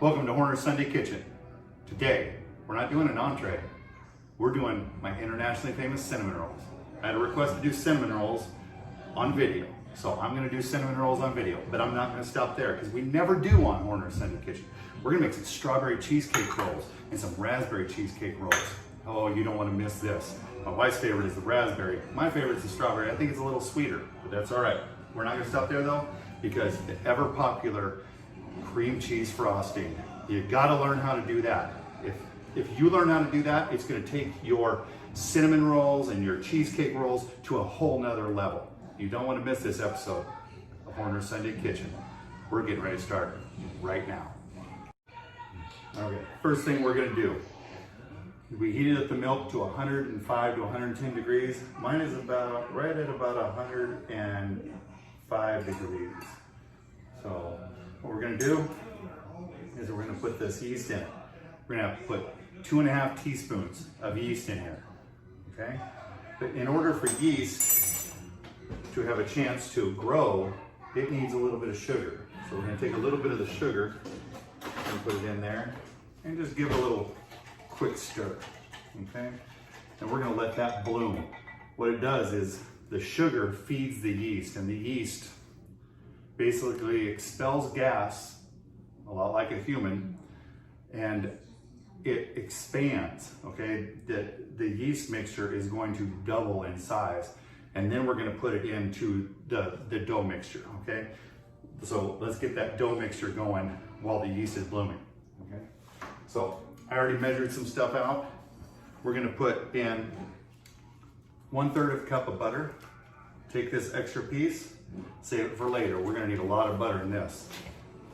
Welcome to Horner's Sunday Kitchen. Today, we're not doing an entree. We're doing my internationally famous cinnamon rolls. I had a request to do cinnamon rolls on video. So I'm gonna do cinnamon rolls on video, but I'm not gonna stop there because we never do on Horner's Sunday Kitchen. We're gonna make some strawberry cheesecake rolls and some raspberry cheesecake rolls. Oh, you don't wanna miss this. My wife's favorite is the raspberry. My favorite is the strawberry. I think it's a little sweeter, but that's all right. We're not gonna stop there though, because the ever popular cream cheese frosting. You gotta learn how to do that. If you learn how to do that, it's gonna take your cinnamon rolls and your cheesecake rolls to a whole nother level. You don't wanna miss this episode of Horner's Sunday Kitchen. We're getting ready to start right now. Okay, first thing we're gonna do, we heated up the milk to 105 to 110 degrees. Mine is right at about 105 degrees. So what we're gonna do is we're gonna put this yeast in. We're gonna have to put 2.5 teaspoons of yeast in here, okay? But in order for yeast to have a chance to grow, it needs a little bit of sugar. So we're gonna take a little bit of the sugar and put it in there and just give it a little quick stir, okay? And we're gonna let that bloom. What it does is the sugar feeds the yeast, and the yeast basically expels gas, a lot like a human, and it expands, okay? The yeast mixture is going to double in size, and then we're gonna put it into the dough mixture, okay? So let's get that dough mixture going while the yeast is blooming, okay? So I already measured some stuff out. We're gonna put in 1/3 cup of butter. Take this extra piece, save it for later. We're gonna need a lot of butter in this.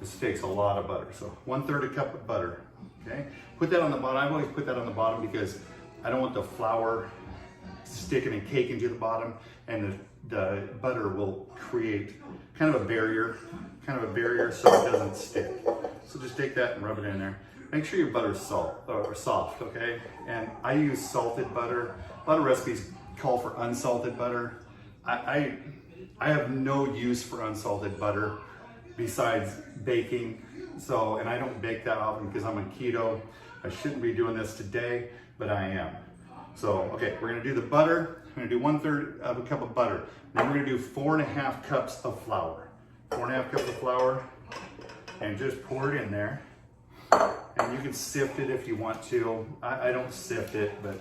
This takes a lot of butter. So 1/3 cup of butter, okay? Put that on the bottom. I always put that on the bottom because I don't want the flour sticking and caking to the bottom, and the butter will create kind of a barrier so it doesn't stick. So just take that and rub it in there. Make sure your butter's soft, okay? And I use salted butter. A lot of recipes call for unsalted butter. I have no use for unsalted butter besides baking. So, and I don't bake that often because I'm on keto. I shouldn't be doing this today, but I am. So, okay, we're gonna do the butter. I'm gonna do 1/3 cup of butter. Then we're gonna do 4.5 cups of flour. 4.5 cups of flour, and just pour it in there. And you can sift it if you want to. I don't sift it, but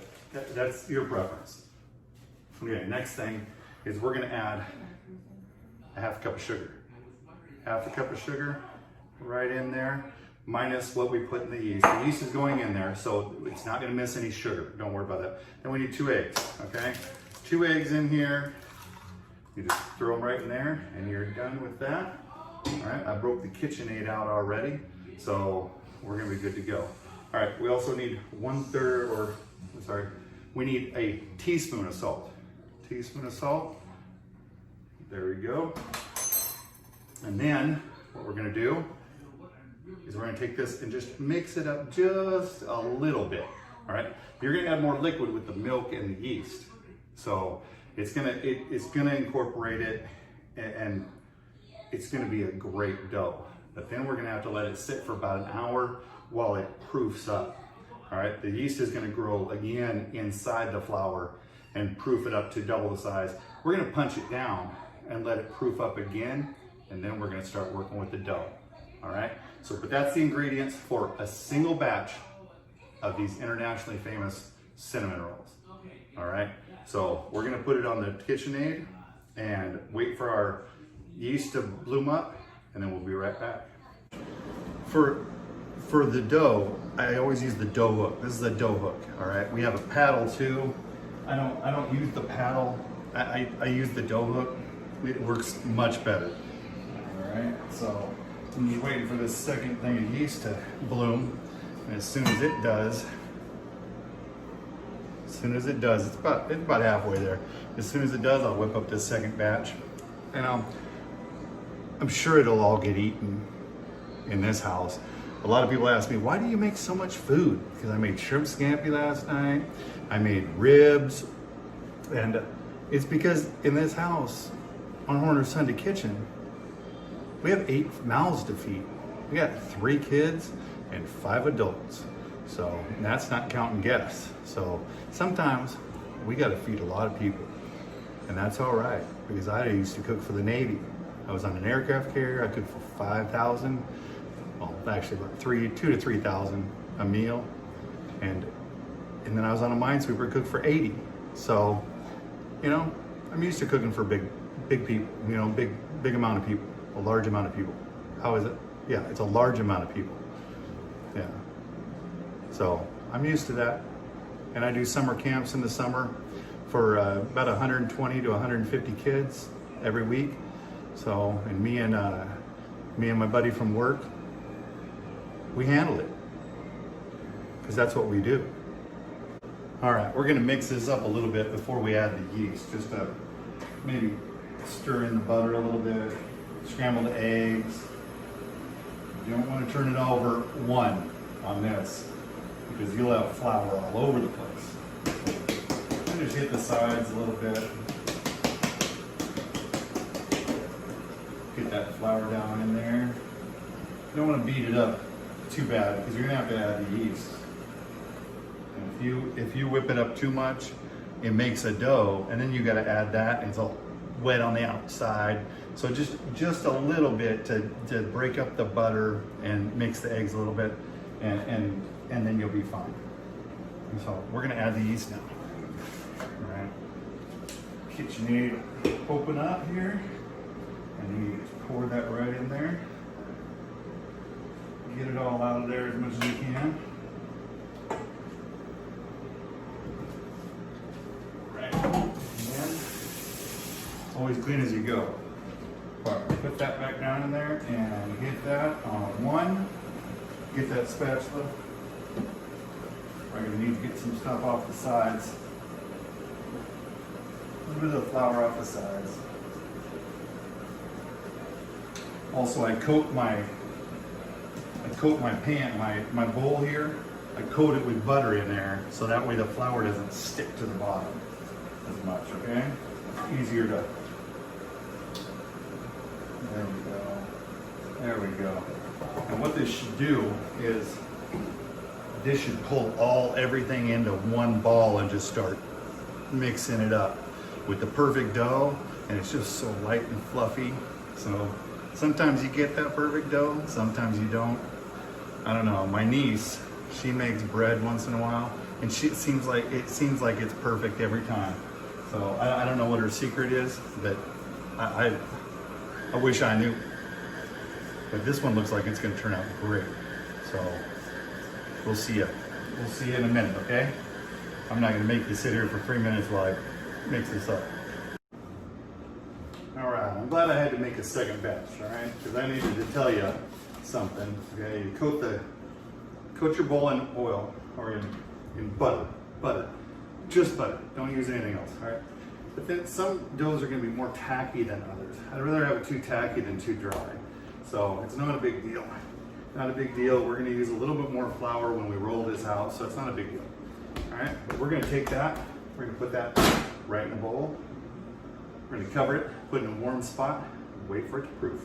that's your preference. Okay, next thing is we're gonna add 1/2 cup of sugar. 1/2 cup of sugar right in there, minus what we put in the yeast. The yeast is going in there, so it's not gonna miss any sugar. Don't worry about that. Then we need 2 eggs, okay? 2 eggs in here. You just throw them right in there, and you're done with that. All right, I broke the KitchenAid out already, so we're gonna be good to go. All right, we also need we need a teaspoon of salt. Teaspoon of salt. There we go. And then what we're gonna do is we're gonna take this and just mix it up just a little bit. All right, you're gonna add more liquid with the milk and the yeast, so it's gonna incorporate it, and it's gonna be a great dough. But then we're gonna have to let it sit for about an hour while it proofs up. All right, the yeast is gonna grow again inside the flour and proof it up to double the size. We're gonna punch it down and let it proof up again, and then we're gonna start working with the dough. All right, but that's the ingredients for a single batch of these internationally famous cinnamon rolls. All right, so we're gonna put it on the KitchenAid and wait for our yeast to bloom up, and then we'll be right back. For the dough, I always use the dough hook. This is the dough hook, all right? We have a paddle too. I don't use the paddle. I use the dough hook. It works much better. All right, so I'm just waiting for this second thing of yeast to bloom. And as soon as it does, it's about halfway there. As soon as it does, I'll whip up this second batch. And I'm sure it'll all get eaten in this house. A lot of people ask me, why do you make so much food? Because I made shrimp scampi last night. I made ribs. And it's because in this house, on Horner's Sunday Kitchen, we have 8 mouths to feed. We got 3 kids, and 5 adults. So that's not counting guests. So sometimes we got to feed a lot of people, and that's all right, because I used to cook for the Navy. I was on an aircraft carrier. I cooked for 5,000, well, actually about 2 to 3,000 a meal, and then I was on a minesweeper, cooked for 80. So, you know, I'm used to cooking for big people. You know, big amount of people, a large amount of people. How is it? Yeah, it's a large amount of people. Yeah. So I'm used to that, and I do summer camps in the summer for about 120 to 150 kids every week. So, and me and my buddy from work, we handle it, because that's what we do. All right, we're gonna mix this up a little bit before we add the yeast. Just maybe stir in the butter a little bit, scramble the eggs. You don't want to turn it over one on this, because you'll have flour all over the place. And just hit the sides a little bit. Get that flour down in there. You don't want to beat it up too bad, because you're gonna have to add the yeast. And if you whip it up too much, it makes a dough, and then you got to add that, and it's all wet on the outside. So just a little bit to break up the butter and mix the eggs a little bit, and then you'll be fine. And so we're gonna add the yeast now. All right. KitchenAid open up here, and you just pour that right in there. Get it all out of there as much as you can. Right. And always clean as you go. Put that back down in there and get that on one. Get that spatula. We're going to need to get some stuff off the sides. A little bit of flour off the sides. Also, I coat my pan, my bowl here. I coat it with butter in there, so that way the flour doesn't stick to the bottom as much. Okay, easier to. There we go. There we go. And what this should do is, this should pull everything into one ball and just start mixing it up with the perfect dough, and it's just so light and fluffy. So sometimes you get that perfect dough, sometimes you don't. I don't know. My niece, she makes bread once in a while, and it seems like it's perfect every time. So I don't know what her secret is, but I wish I knew. But this one looks like it's going to turn out great. So we'll see you. We'll see you in a minute, okay? I'm not going to make you sit here for 3 minutes while I mix this up. All right, I'm glad I had to make a second batch, all right? Because I needed to tell you something. Okay, you coat your bowl in oil or in butter, just butter. Don't use anything else, all right? But then some doughs are going to be more tacky than others. I'd rather have it too tacky than too dry. So it's not a big deal. Not a big deal. We're going to use a little bit more flour when we roll this out, so it's not a big deal. All right, but we're going to take that, we're going to put that right in the bowl. We're going to cover it, put it in a warm spot, wait for it to proof.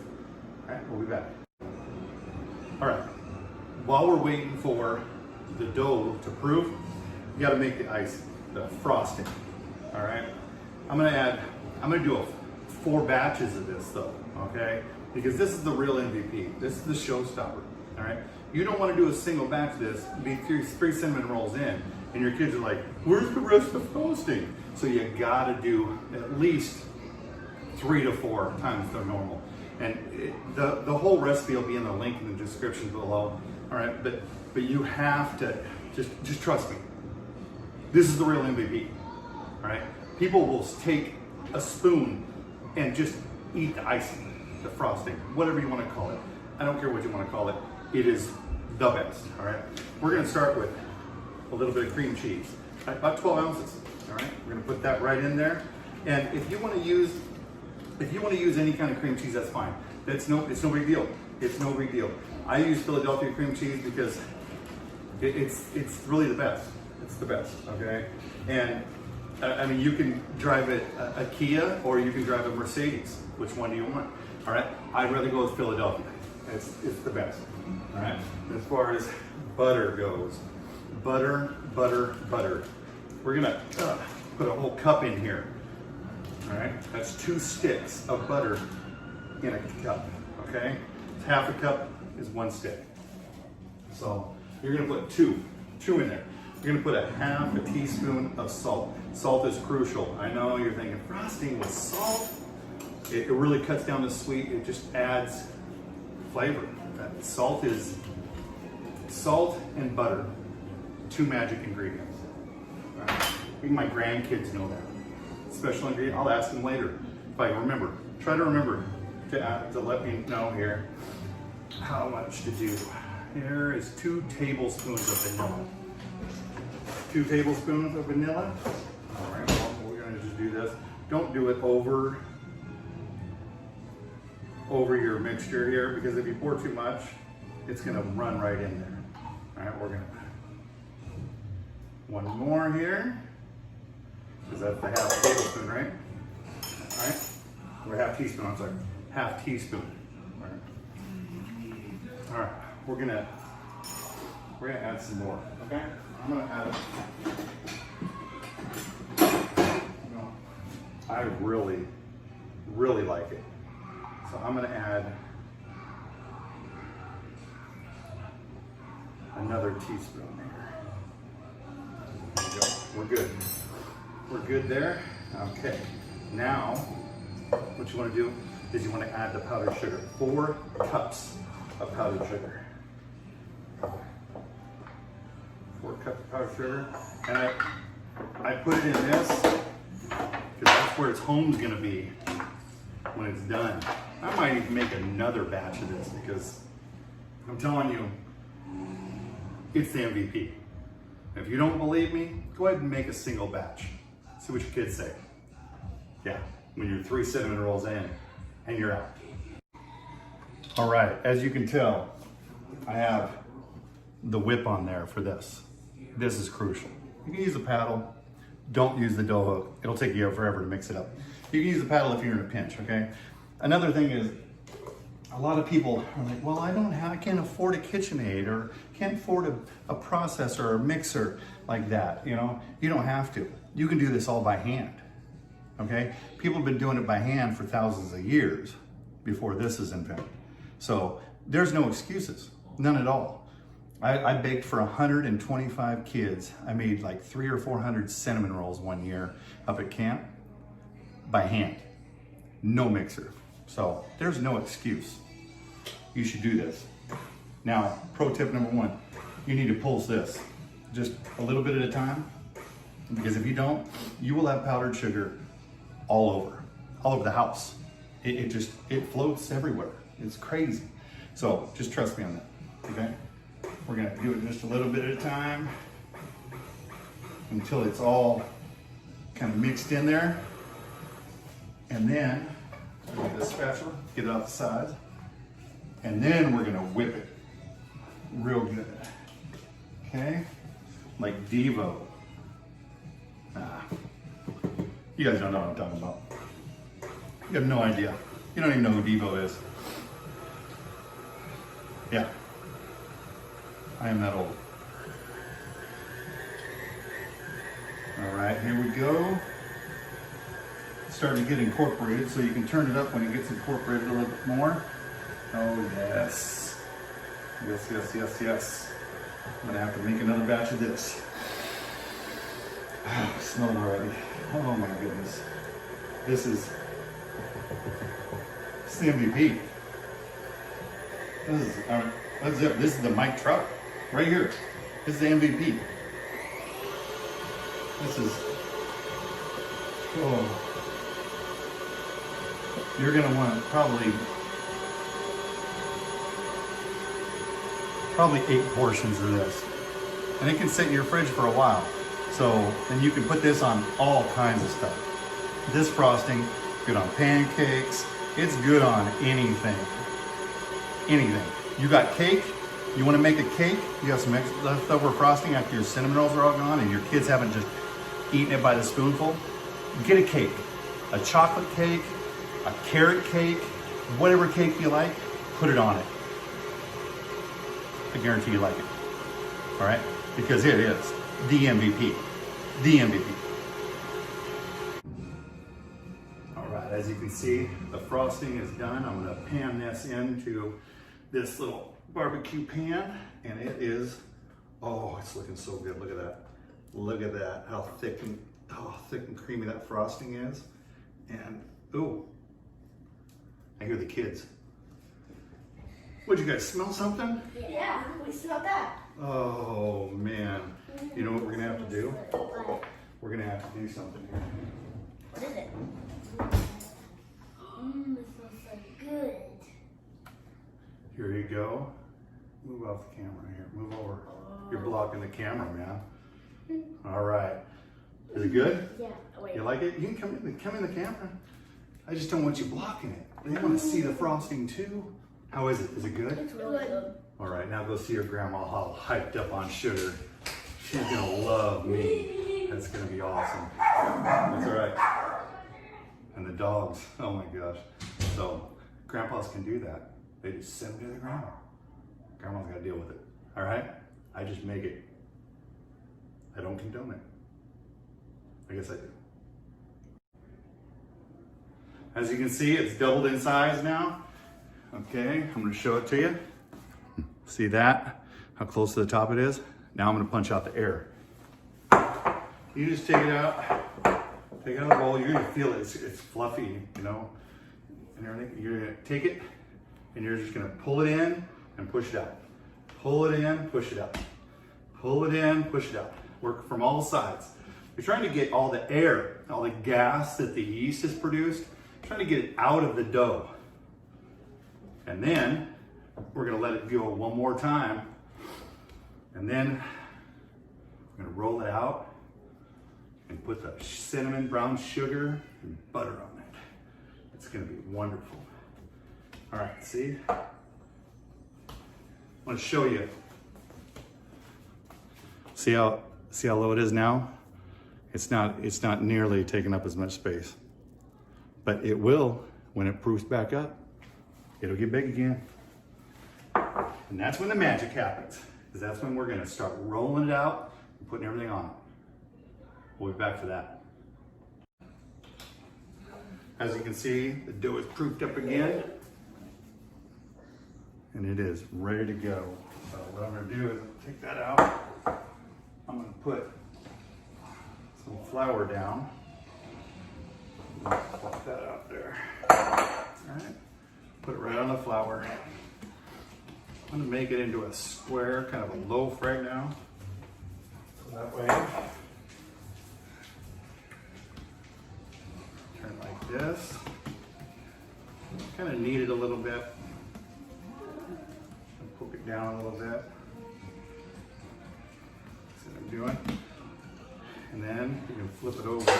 All right, we'll be back. All right, while we're waiting for the dough to proof, you got to make the icing, the frosting. All right, I'm going to do 4 batches of this though, okay? Because this is the real MVP. This is the showstopper, all right? You don't want to do a single batch of this, be 3 cinnamon rolls in, and your kids are like, where's the rest of the frosting? So you gotta do at least 3 to 4 times the normal. And the whole recipe will be in the link in the description below, all right? But you have to, just trust me. This is the real MVP, all right? People will take a spoon and just eat the icing, the frosting, whatever you want to call it. I don't care what you want to call it. It is the best, all right? We're going to start with a little bit of cream cheese, about 12 ounces, all right? We're going to put that right in there. And if you want to use any kind of cream cheese, that's fine. It's no big deal. It's no big deal. I use Philadelphia cream cheese because it's really the best. It's the best, okay? And I mean, you can drive a Kia or you can drive a Mercedes. Which one do you want? All right, I'd rather go with Philadelphia. It's the best. All right, as far as butter goes, butter. We're gonna put a whole cup in here. All right, that's 2 sticks of butter in a cup, okay? Half a cup is 1 stick. So you're gonna put two in there. You're gonna put a half a teaspoon of salt. Salt is crucial. I know you're thinking, frosting with salt? It really cuts down the sweet, it just adds flavor. Salt and butter, 2 magic ingredients. Even my grandkids know that. Special ingredient, I'll ask them later if I remember. Try to remember to let me know here how much to do. Here is 2 tablespoons of vanilla. 2 tablespoons of vanilla. All right, well, we're gonna just do this. Don't do it over your mixture here, because if you pour too much, it's gonna run right in there. All right, we're gonna, 1 more here, because that's the half tablespoon, right? All right, or half teaspoon, I'm sorry, half teaspoon. All right, we're gonna add some more, okay? I'm gonna add it. I really like it. So I'm gonna add another teaspoon there. There we go. We're good. We're good there. Okay. Now, what you want to do is you want to add the powdered sugar. 4 cups of powdered sugar. 4 cups of powdered sugar. And I put it in this because that's where its home's gonna be when it's done. I might even make another batch of this because I'm telling you, it's the MVP. If you don't believe me, go ahead and make a single batch. See what your kids say. Yeah, when you're 3 cinnamon rolls in and you're out. All right, as you can tell, I have the whip on there for this. This is crucial. You can use a paddle. Don't use the dough hook. It'll take you forever to mix it up. You can use the paddle if you're in a pinch, okay? Another thing is, a lot of people are like, well, I can't afford a KitchenAid or can't afford a processor or a mixer like that, you know? You don't have to. You can do this all by hand, okay? People have been doing it by hand for thousands of years before this is invented. So there's no excuses, none at all. I baked for 125 kids. I made like 300 or 400 cinnamon rolls one year up at camp by hand, no mixer. So there's no excuse. You should do this. Now, pro tip number 1, you need to pulse this just a little bit at a time, because if you don't, you will have powdered sugar all over the house. It floats everywhere. It's crazy. So just trust me on that, okay? We're gonna do it just a little bit at a time until it's all kind of mixed in there. And then, get the spatula, get it off the sides. And then we're gonna whip it real good. Okay? Like Devo. You guys don't know what I'm talking about. You have no idea. You don't even know who Devo is. Yeah. I am that old. All right, here we go. It's starting to get incorporated, so you can turn it up when it gets incorporated a little bit more. Oh yes. Yes. I'm gonna have to make another batch of this. Oh, smell it already. Oh my goodness. This is the MVP. This is the Mike Trout right here. This is the MVP. This is, oh, you're gonna want probably 8 portions of this. And it can sit in your fridge for a while. So, and you can put this on all kinds of stuff. This frosting, good on pancakes. It's good on anything. Anything. You got cake, you wanna make a cake, you have some extra leftover frosting after your cinnamon rolls are all gone and your kids haven't just eaten it by the spoonful, get a cake. A chocolate cake, a carrot cake, whatever cake you like, put it on it. I guarantee you like it. All right? Because it is the MVP. The MVP. All right, as you can see, the frosting is done. I'm gonna pan this into this little barbecue pan, and it is, oh, it's looking so good. Look at that. Look at that, how thick and creamy that frosting is. And, ooh, I hear the kids. What'd you guys smell something? Yeah, we smelled that. Oh man, you know what we're gonna have to do? We're gonna have to do something here. What is it? It smells so good. Here you go. Move off the camera here. Move over. You're blocking the camera, man. All right. Is it good? Yeah. Wait. You like it? You can come in the camera. I just don't want you blocking it. They want to see the frosting too. How is it? Is it good? It's really good. All right, now go see your grandma all hyped up on sugar. She's gonna love me. That's gonna be awesome. That's all right. And the dogs, oh my gosh. So grandpas can do that. They just send them to the grandma. Grandma's gotta deal with it. All right? I just make it. I don't condone it. I guess I do. As you can see, it's doubled in size now. Okay, I'm gonna show it to you. See that? How close to the top it is? Now I'm gonna punch out the air. You just take it out of the bowl. You're gonna feel it, it's fluffy, you know, and everything. You're gonna take it and you're just gonna pull it in and push it out. Pull it in, push it out. Pull it in, push it out. Work from all sides. You're trying to get all the air, all the gas that the yeast has produced, trying to get it out of the dough. And then we're gonna let it go one more time. And then we're gonna roll it out and put the cinnamon brown sugar and butter on it. It's gonna be wonderful. All right, see? I want to show you. See how low it is now? It's not nearly taking up as much space. But it will when it proofs back up. It'll get big again. And that's when the magic happens. Because that's when we're gonna start rolling it out and putting everything on it. We'll be back for that. As you can see, the dough is proofed up again. And it is ready to go. So what I'm gonna do is take that out. I'm gonna put some flour down. Plop that out there. All right. Put it right on the flour. I'm gonna make it into a square, kind of a loaf right now. So that way, turn like this. Kind of knead it a little bit. Poke it down a little bit. That's what I'm doing. And then you can flip it over.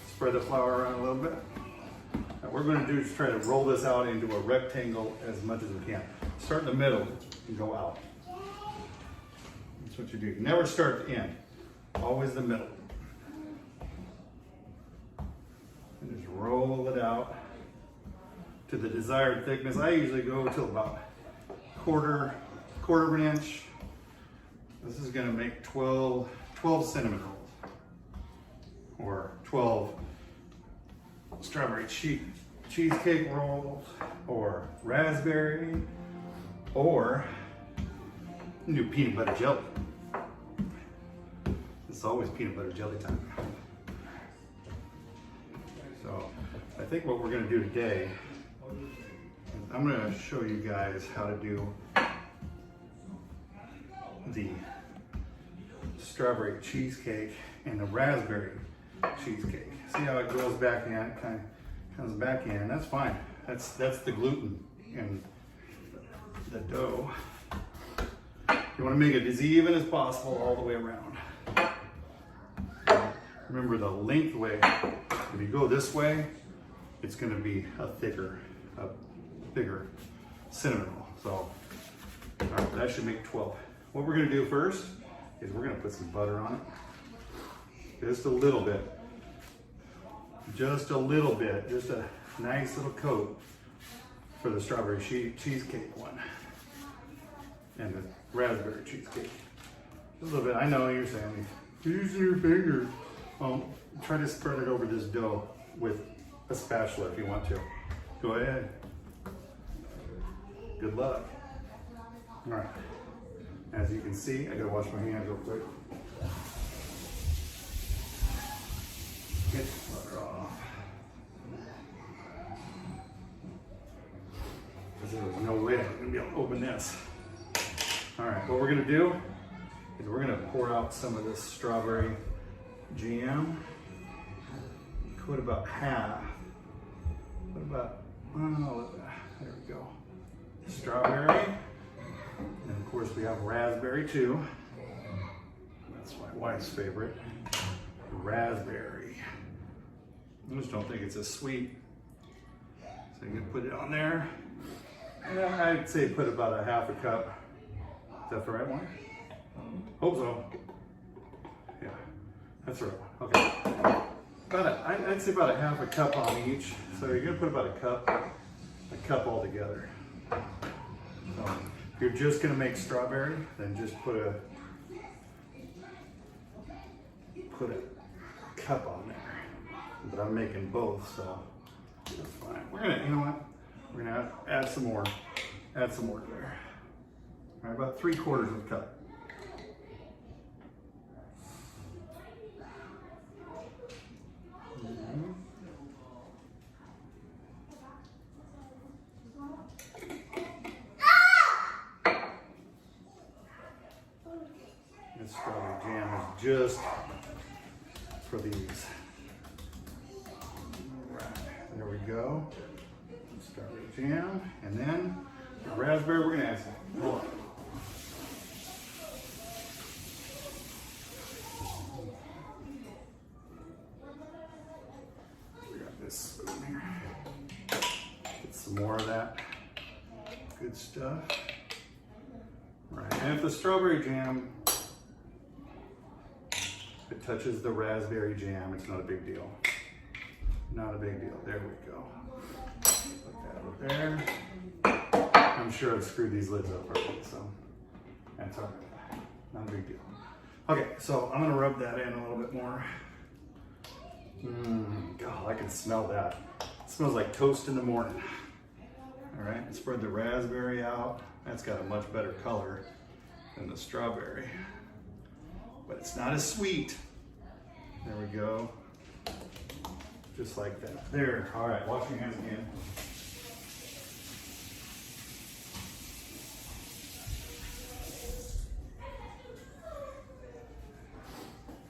Spread the flour around a little bit. What we're going to do is try to roll this out into a rectangle as much as we can. Start in the middle and go out. That's what you do. Never start at the end. Always the middle. And just roll it out to the desired thickness. I usually go till about quarter of an inch. This is going to make 12 cinnamon rolls or 12 strawberry cheesecake rolls or raspberry or new peanut butter jelly. It's always peanut butter jelly time. So I think what we're going to do today, I'm going to show you guys how to do the strawberry cheesecake and the raspberry cheesecake. See how it goes back in, kind of comes back in. That's fine. That's the gluten in the dough. You want to make it as even as possible all the way around. Remember the length way. If you go this way, it's going to be a bigger cinnamon roll. So, all right, that should make 12. What we're going to do first is we're going to put some butter on it. Just a little bit. Just a little bit. Just a nice little coat for the strawberry cheesecake one. and the raspberry cheesecake. A little bit. I know you're saying, use your finger. Well, try to spread it over this dough with a spatula if you want to. Go ahead. Good luck. All right. As you can see, I gotta wash my hands real quick. Get the butter off. Because there was no way I was gonna be able to open this. All right, what we're gonna do is we're gonna pour out some of this strawberry jam. Put about half. Put about, oh, there we go. Strawberry. And of course we have raspberry too. That's my wife's favorite. Raspberry. I just don't think it's as sweet. So you can put it on there. And I'd say put about a half a cup. Is that the right one? Hope so. Yeah, that's right. Okay. I'd say about a half a cup on each. So you're gonna put about a cup altogether. So if you're just gonna make strawberry, then just put a cup on there. But I'm making both, so that's fine. We're gonna, you know what? We're gonna add some more. Add some more there. All right, about 3/4 of a cup. This strawberry jam is just for these. All right, there we go. Strawberry jam, and then the raspberry. We're gonna add some more. We got this spoon here. Get some more of that good stuff. Right, and if the strawberry jam touches the raspberry jam, it's not a big deal. Not a big deal. There we go. Put that over there. I'm sure I've screwed these lids up perfect, so that's all right. Not a big deal. Okay, so I'm gonna rub that in a little bit more. God, I can smell that. It smells like toast in the morning. All right, and spread the raspberry out. That's got a much better color than the strawberry, but it's not as sweet. There we go. Just like that. There. All right, wash your hands again.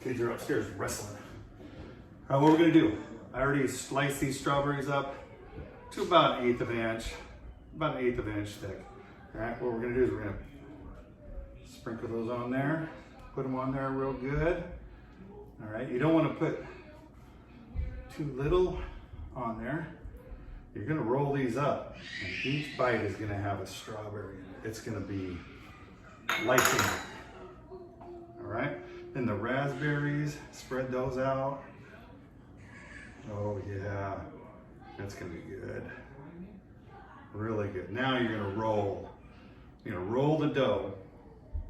Kids are upstairs wrestling. All right, what we're gonna do, I already sliced these strawberries up to about 1/8 of an inch, about 1/8 of an inch thick. All right, what we're gonna do is we're gonna sprinkle those on there, put them on there real good. All right, you don't want to put too little on there. You're gonna roll these up, and each bite is gonna have a strawberry in it. It's gonna be icing. All right, then the raspberries, spread those out. Oh yeah, that's gonna be good. Really good. Now you're gonna roll. You're gonna roll the dough.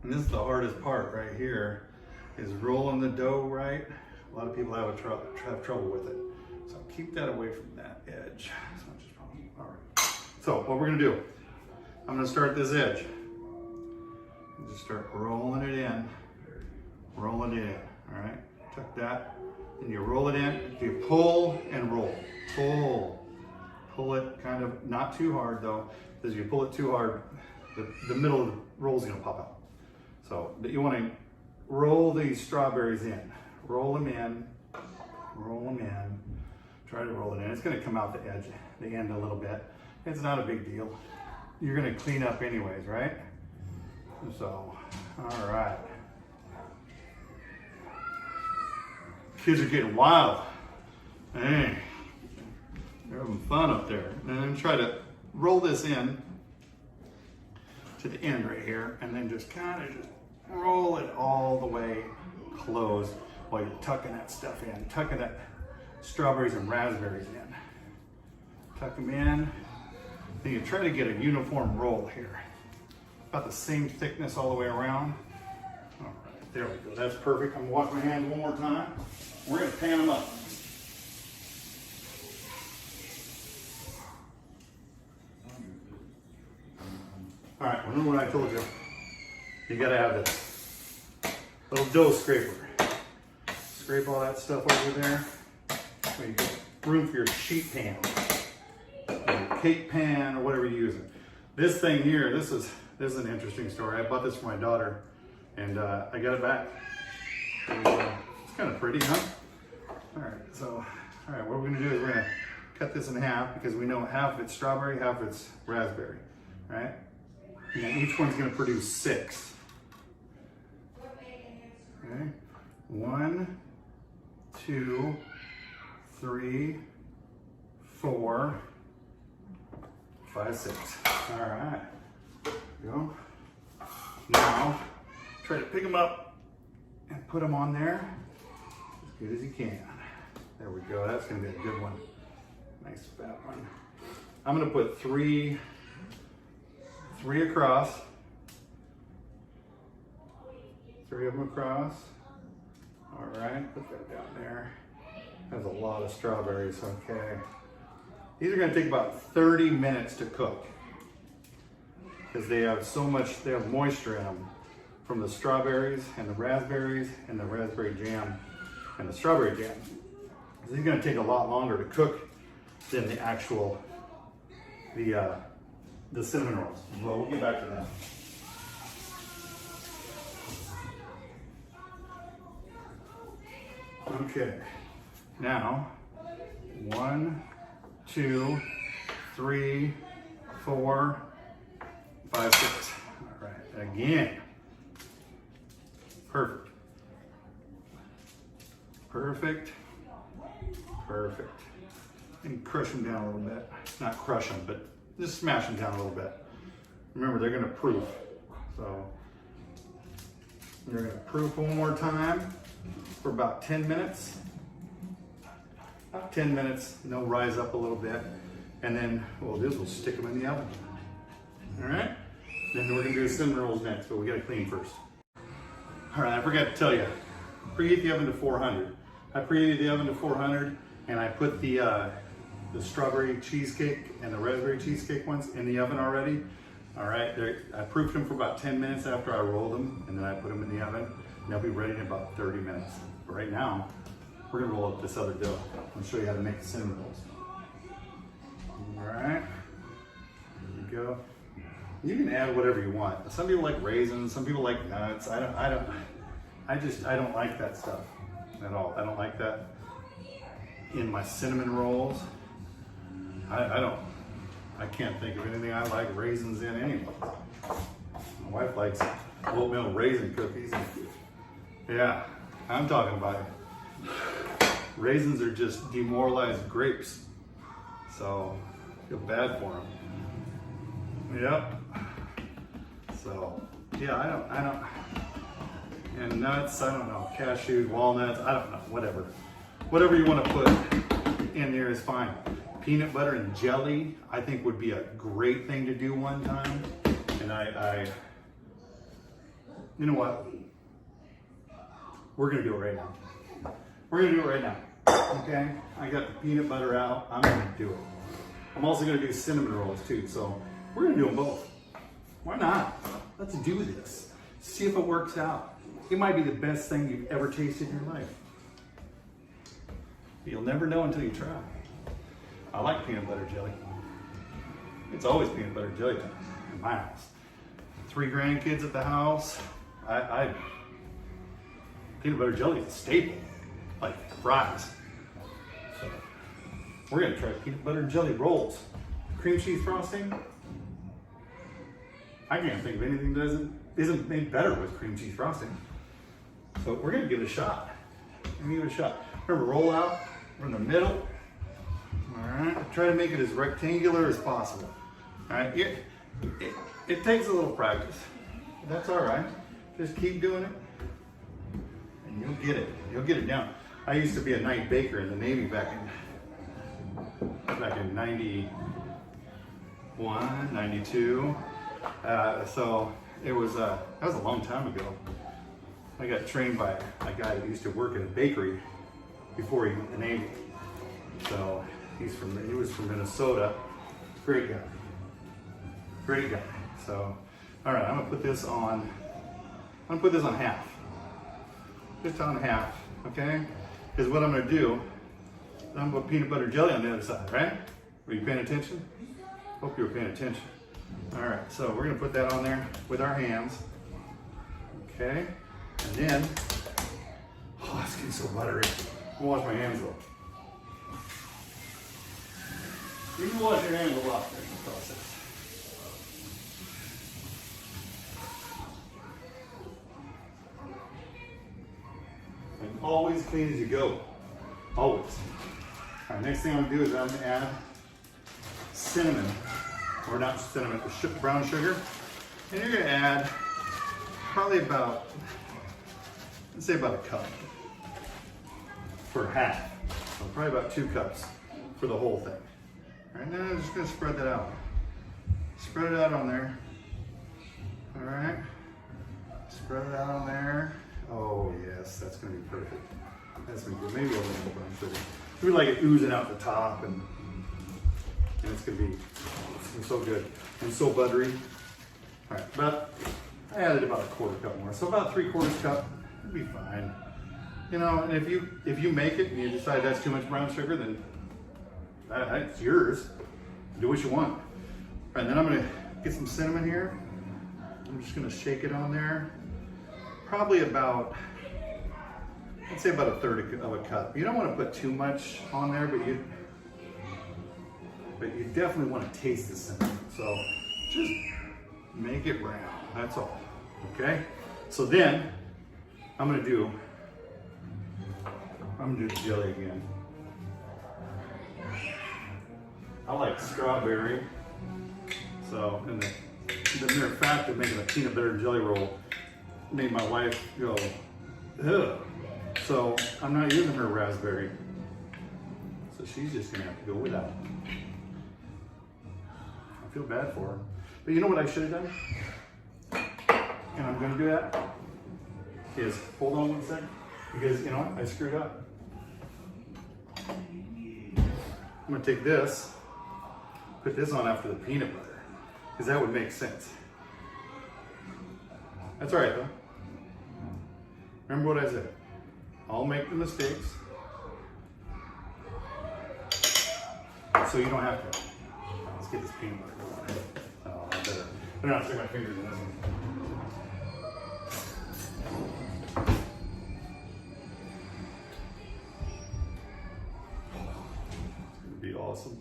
And this is the hardest part right here, is rolling the dough right. A lot of people have trouble with it. So keep that away from that edge as much as possible. All right. So what we're gonna do, I'm gonna start this edge. And just start rolling it in. Rolling it in, all right? Tuck that, and you roll it in. You pull and roll. Pull it kind of, not too hard though, because if you pull it too hard, the middle of the roll is gonna pop out. So you want to roll these strawberries in. Roll them in. Try to roll it in. It's going to come out the edge, the end a little bit. It's not a big deal. You're going to clean up anyways, right? So, all right. Kids are getting wild. Hey, they're having fun up there. And then try to roll this in to the end right here, and then just kind of just roll it all the way close while you're tucking that stuff in, tucking that strawberries and raspberries in. Tuck them in. Then you try to get a uniform roll here. about the same thickness all the way around. All right, there we go. That's perfect. I'm gonna wash my hands one more time. We're gonna pan them up. All right, remember what I told you. You gotta have this little dough scraper. Scrape all that stuff over there. So you get room for your sheet pan, or your cake pan, or whatever you're using. This thing here, this is an interesting story. I bought this for my daughter, and I got it back. And, it's kind of pretty, huh? All right, so, all right, what we're gonna do is we're gonna cut this in half because we know half of it's strawberry, half of it's raspberry, right? And each one's gonna produce 6. Okay, 1, 2, 3, 4, 5, 6. All right, there we go. Now, try to pick them up and put them on there as good as you can. There we go, that's gonna be a good one. Nice fat one. I'm gonna put three across. 3 of them across. All right, put that down there. That's a lot of strawberries, okay. These are gonna take about 30 minutes to cook because they have so much, they have moisture in them from the strawberries and the raspberries and the raspberry jam and the strawberry jam. So these are gonna take a lot longer to cook than the actual, the cinnamon rolls. Well, we'll get back to that. Okay, now 1, 2, 3, 4, 5, 6. All right, again. Perfect. Perfect. Perfect. And crush them down a little bit. Not crush them, but just smash them down a little bit. Remember, they're gonna proof. So, you're gonna proof one more time for about 10 minutes. About 10 minutes, and they'll rise up a little bit. And then what we'll do is we'll stick them in the oven. All right? Then we're gonna do the cinnamon rolls next, but we gotta clean first. All right, I forgot to tell you, preheat the oven to 400. I preheated the oven to 400, and I put the strawberry cheesecake and the raspberry cheesecake ones in the oven already. All right, I proofed them for about 10 minutes after I rolled them, and then I put them in the oven, and they'll be ready in about 30 minutes. But right now, we're gonna roll up this other dough. I'll show you how to make the cinnamon rolls. All right, here we go. You can add whatever you want. Some people like raisins, some people like nuts. I don't like that stuff at all. I don't like that in my cinnamon rolls. I can't think of anything I like raisins in anyway. My wife likes oatmeal raisin cookies. Yeah, I'm talking about it. Raisins are just demoralized grapes. So, I feel bad for them. Yep. So, yeah, I don't, and nuts, I don't know, cashews, walnuts, I don't know, whatever. Whatever you want to put in there is fine. Peanut butter and jelly, I think would be a great thing to do one time. And you know what? We're gonna do it right now. We're gonna do it right now, okay? I got the peanut butter out, I'm gonna do it. I'm also gonna do cinnamon rolls too, so we're gonna do them both. Why not? Let's do this. See if it works out. It might be the best thing you've ever tasted in your life. You'll never know until you try. I like peanut butter jelly. It's always peanut butter jelly time in my house. 3 grandkids at the house. Peanut butter jelly is a staple, like fries. So we're gonna try peanut butter and jelly rolls. Cream cheese frosting. I can't think of anything that isn't made better with cream cheese frosting. So we're gonna give it a shot. Remember, roll out, we're in the middle. All right, try to make it as rectangular as possible. All right, it takes a little practice. That's all right. Just keep doing it, and you'll get it. You'll get it down. I used to be a night baker in the Navy back in 91, 92. So It was, that was a long time ago. I got trained by a guy that used to work in a bakery before he went to the Navy. So he was from Minnesota. Great guy. Great guy. So, all right, I'm gonna put this on half. Just on half, okay? Because what I'm gonna do, I'm gonna put peanut butter jelly on the other side, right? Were you paying attention? Hope you were paying attention. All right, so we're gonna put that on there with our hands, okay? And then, oh, it's getting so buttery. I'm gonna wash my hands though. You can wash your hands a lot during the process. And always clean as you go. Always. All right, next thing I'm gonna do is I'm gonna add cinnamon, or not cinnamon, brown sugar. And you're gonna add probably about, let's say about a cup for half. So probably about 2 cups for the whole thing. All right, now I'm just gonna spread that out. Spread it out on there. All right, spread it out on there. Oh yes, that's gonna be perfect. That's gonna be good. Maybe a little more brown sugar. We like it oozing out the top, and it's gonna be so good and so buttery. All right, I added about a 1/4 cup more, so about 3/4 cup. It'll be fine. You know, and if you make it and you decide that's too much brown sugar, then it's yours. Do what you want. And then I'm gonna get some cinnamon here. I'm just gonna shake it on there. Probably about, I'd say about 1/3 of a cup. You don't want to put too much on there, but you definitely want to taste the cinnamon. So just make it brown. That's all. Okay. So then I'm gonna do the jelly again. I like strawberry. So, and the mere fact of making a peanut butter jelly roll made my wife go, ugh. So I'm not using her raspberry. So she's just gonna have to go without. I feel bad for her. But you know what I should have done? And I'm gonna do that, is hold on 1 second, because you know what, I screwed up. I'm gonna take this, put this on after the peanut butter, because that would make sense. That's all right though. Remember what I said. I'll make the mistakes, so you don't have to. Let's get this peanut butter going. Oh, I better not stick my fingers in this one. It's gonna be awesome.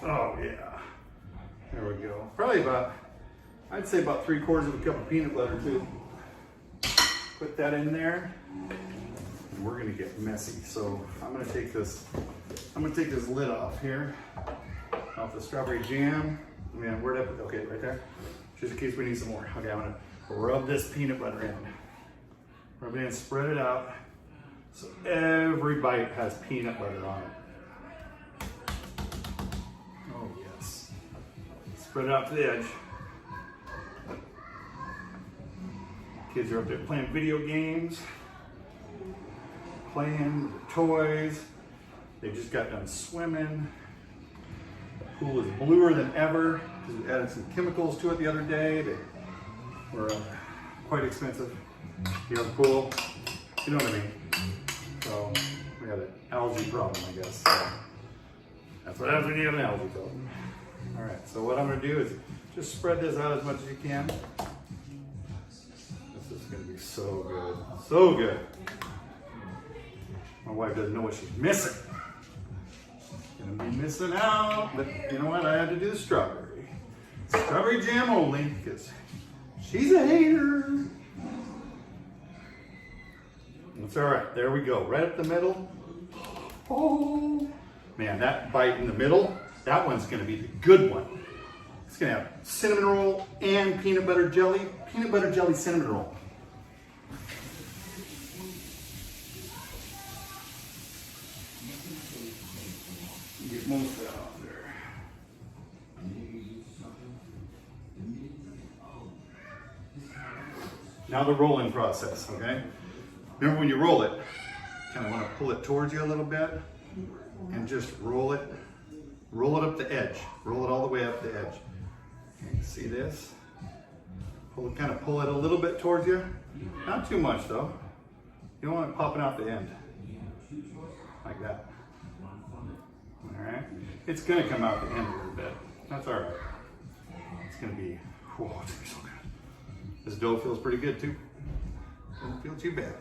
Oh yeah, there we go. Probably about, I'd say about 3/4 of a cup of peanut butter too. Put that in there, and we're gonna get messy. So I'm gonna take this lid off here, off the strawberry jam. Man, where'd I put? Okay, right there. Just in case we need some more. Okay, I'm gonna rub this peanut butter in. Rub it in, spread it out, so every bite has peanut butter on it. Oh yes. Spread it out to the edge. Kids are up there playing video games, playing with toys. They just got done swimming. The pool is bluer than ever because we added some chemicals to it the other day. They were quite expensive. You know, the pool, you know what I mean? So we got an algae problem, I guess. So that's what happens when you have an algae problem. All right, so what I'm gonna do is just spread this out as much as you can. This is gonna be so good, so good. My wife doesn't know what she's missing. She's gonna be missing out, but you know what? I had to do the strawberry. Strawberry jam only, because she's a hater. It's all right, there we go, right up the middle. Oh, man, that bite in the middle, that one's gonna be the good one. It's gonna have cinnamon roll and peanut butter jelly cinnamon roll. Get get most of that off there. Now the rolling process, okay? Remember when you roll it, kind of want to pull it towards you a little bit and just roll it up the edge. Roll it all the way up the edge. Okay, see this? Kind of pull it a little bit towards you. Not too much though. You don't want it popping out the end. Like that. All right? It's gonna come out the end a little bit. That's all right. It's gonna be, whoa, it's gonna be so good. This dough feels pretty good too. Doesn't feel too bad.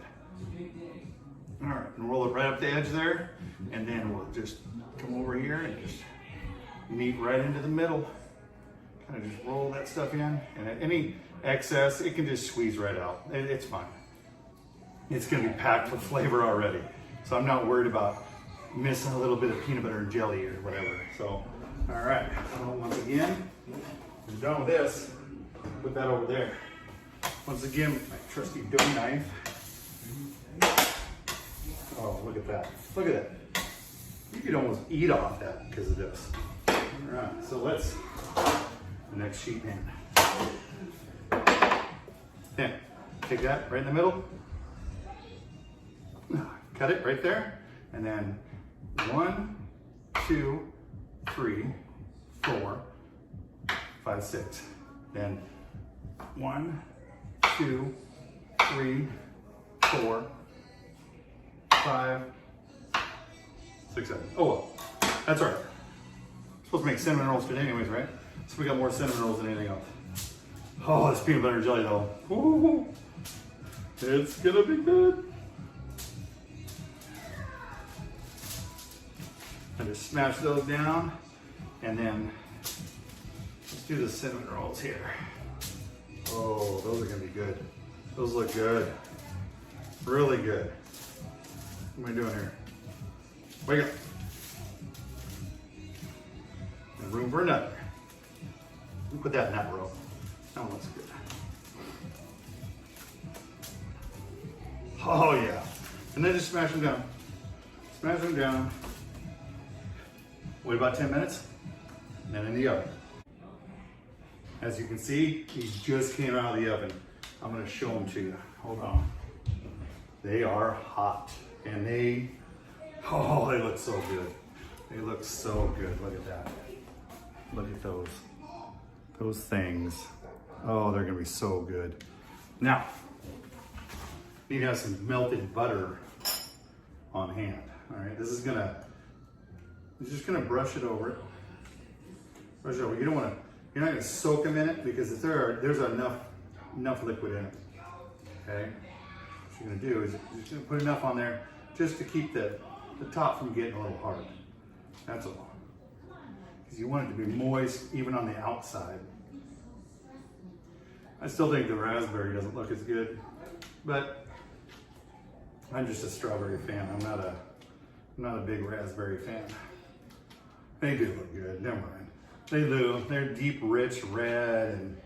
All right, and roll it right up the edge there, and then we'll just come over here and just meet right into the middle. Kind of just roll that stuff in, and any excess, it can just squeeze right out. It's fine. It's gonna be packed with flavor already. So I'm not worried about missing a little bit of peanut butter and jelly or whatever. So, all right, so once again, I'm done with this. Put that over there. Once again, my trusty dough knife. Oh, look at that. Look at that. You could almost eat off that because of this. All right, so let's, the next sheet in. Then, take that right in the middle. Cut it right there. And then 1, 2, 3, 4, 5, 6. Then 1, 2, 3, 4, 5, 6, 7. Oh well, that's all right. We're supposed to make cinnamon rolls today anyways, right? So we got more cinnamon rolls than anything else. Oh, this peanut butter and jelly though. Ooh, it's gonna be good. I just smash those down, and then let's do the cinnamon rolls here. Oh, those are gonna be good. Those look good. Really good. What am I doing here? Wake up. And room for another. We'll put that in that row. That one looks good. Oh yeah. And then just smash them down. Smash them down. Wait about 10 minutes, and then in the oven. As you can see, these just came out of the oven. I'm gonna show them to you. Hold on. They are hot, and they look so good. They look so good, look at that. Look at those things. Oh, they're gonna be so good. Now, you need to have some melted butter on hand. All right, this is you're just gonna brush it over it. Brush it over. You're not gonna soak them in it because there's enough liquid in it. Okay. What you're gonna do is you're just gonna put enough on there just to keep the top from getting a little hard. That's all. Because you want it to be moist even on the outside. I still think the raspberry doesn't look as good, but I'm just a strawberry fan. I'm not a big raspberry fan. They do look good, never mind. They do, they're deep, rich red, and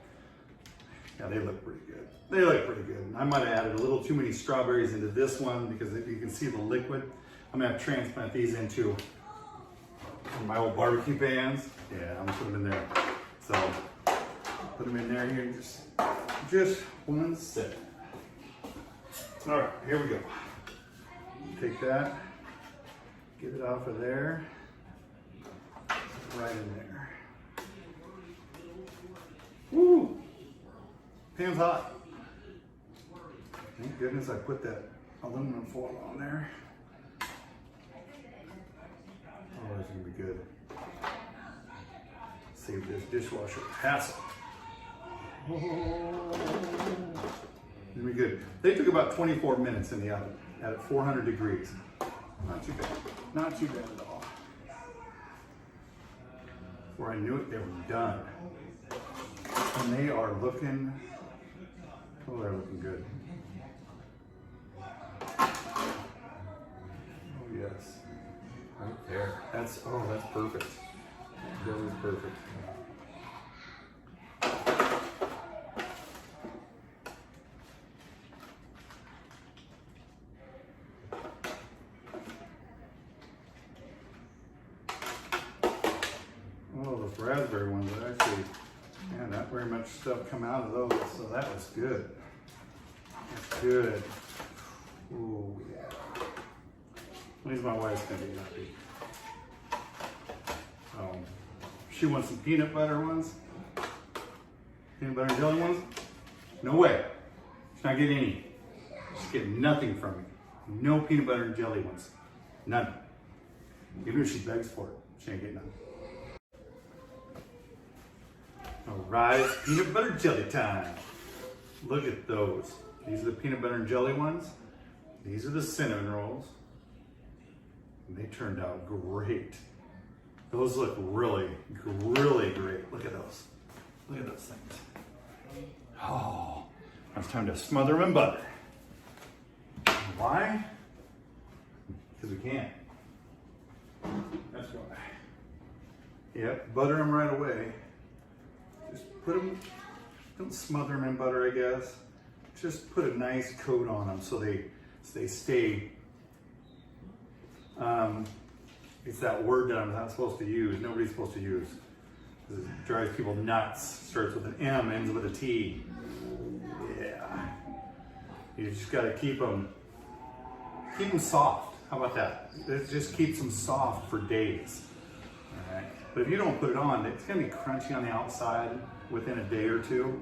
yeah, they look pretty good. They look pretty good. I might have added a little too many strawberries into this one because you can see the liquid. I'm gonna have to transplant these into my old barbecue pans. Yeah, I'm gonna put them in there. So, put them in there here, just 1 second. All right, here we go. Take that, get it off of there. Right in there. Woo! Pan's hot. Thank goodness I put that aluminum foil on there. Oh, that's gonna be good. Save this dishwasher hassle. Oh, it's gonna be good. They took about 24 minutes in the oven at 400 degrees. Not too bad. Not too bad at all. Before I knew it, they were done. And they are looking, oh, they're looking good. Oh yes, right there. That's perfect. That was perfect. those raspberry ones, but actually, man, not very much stuff come out of those, so that was good. That's good. Ooh, yeah. At least my wife's gonna be happy. She wants some peanut butter ones. Peanut butter and jelly ones? No way. She's not getting any. She's getting nothing from me. No peanut butter and jelly ones. None. Even if she begs for it, she ain't getting none. All right, peanut butter jelly time. Look at those. These are the peanut butter and jelly ones. These are the cinnamon rolls. And they turned out great. Those look really, really great. Look at those. Look at those things. Oh, now it's time to smother them in butter. Why? Because we can. That's why. Yep, butter them right away. Just put them, don't smother them in butter, I guess. Just put a nice coat on them so they stay. It's that word that I'm not supposed to use. Nobody's supposed to use. It drives people nuts. Starts with an M, ends with a T. Yeah. You just got to keep them soft. How about that? It just keeps them soft for days. All right. But if you don't put it on, it's going to be crunchy on the outside within a day or two,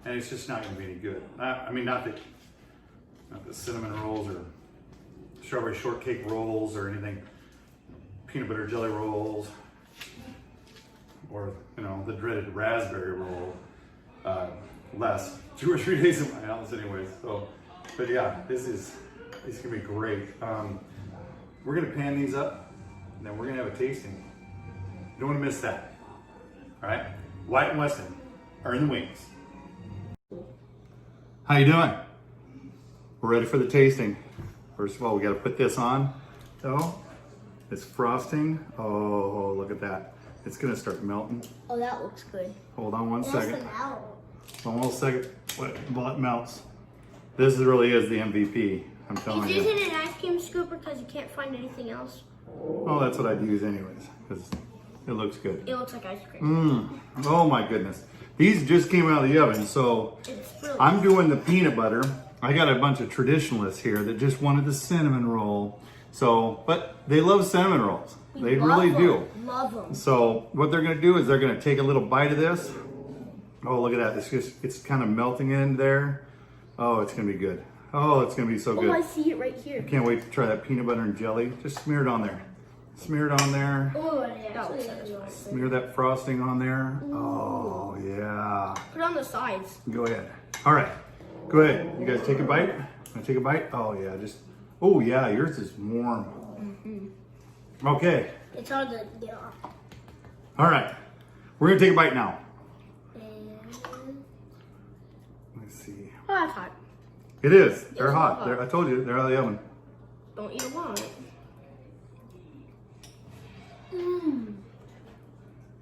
and it's just not going to be any good. I mean, not the cinnamon rolls or strawberry shortcake rolls or anything. Peanut butter jelly rolls, or the dreaded raspberry roll. Last 2 or 3 days in my house, anyways. So, but yeah, it's gonna be great. We're gonna pan these up, and then we're gonna have a tasting. You don't want to miss that. All right, White and Weston are in the wings. How you doing? We're ready for the tasting. First of all, we got to put this on, though. It's frosting. Oh, look at that. It's gonna start melting. Oh, that looks good. Hold on one second. Out. Hold on 1 second. While it melts. This really is the MVP. I'm telling you. He's using an ice cream scooper because he can't find anything else. Oh, that's what I'd use anyways, because it looks good. It looks like ice cream. Oh my goodness. These just came out of the oven, so Really I'm doing the peanut butter. I got a bunch of traditionalists here that just wanted the cinnamon roll. So, but they love cinnamon rolls. They really do. Love them. So what they're gonna do is they're gonna take a little bite of this. Oh, look at that. It's kind of melting in there. Oh, it's gonna be good. Oh, it's gonna be so good. Oh, I see it right here. Can't wait to try that peanut butter and jelly. Just smear it on there. Smear it on there. Oh, yeah. Smear that frosting on there. Ooh. Oh, yeah. Put it on the sides. Go ahead. All right. Go ahead. You guys take a bite? Wanna take a bite? Oh, yeah. Oh, yeah. Yours is warm. Okay. It's hard to get off. All right. We're going to take a bite now. Let's see. Oh, that's hot. It is. They're It's hot. hot. I told you. They're out of the oven. Don't eat them on it.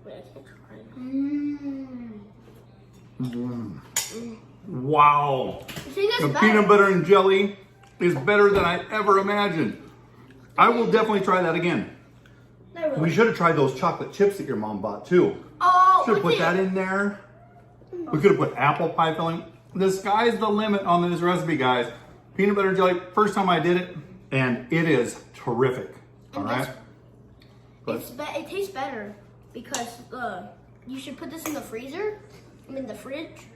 Wait, I can't try. Wow. You think that's The better? peanut butter and jelly is better than I ever imagined. I will definitely try that again. Not really. We should have tried those chocolate chips that your mom bought too. Oh, Should have put that in there. We could have put apple pie filling. The sky's the limit on this recipe, guys. Peanut butter and jelly, first time I did it, and it is terrific. All right? It tastes better because you should put this in the freezer, in the fridge.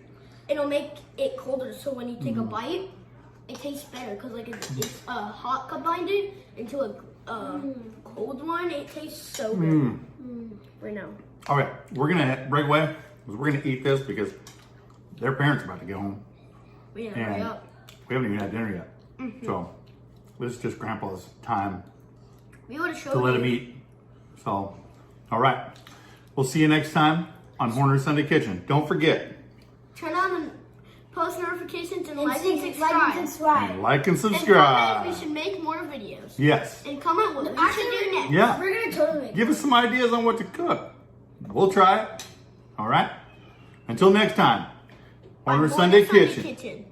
It'll make it colder, so when you take a bite, it tastes better because like it's hot combined into a cold one. It tastes so good right now. All right, we're gonna break away. We're gonna eat this because their parents are about to get home, Yeah, and hurry up. we haven't even had dinner yet. So this is just Grandpa's time We would have showed to let you. him eat. So, all right, we'll see you next time on Horner Sunday Kitchen. Don't forget. Turn on the post notifications and like and subscribe. And like and And comment subscribe. if we should make more videos. Yes. And comment what we should do next. Yeah. We're gonna totally make Give us some ideas on what to cook. We'll try it. All right. Until next time, Horner Sunday Kitchen.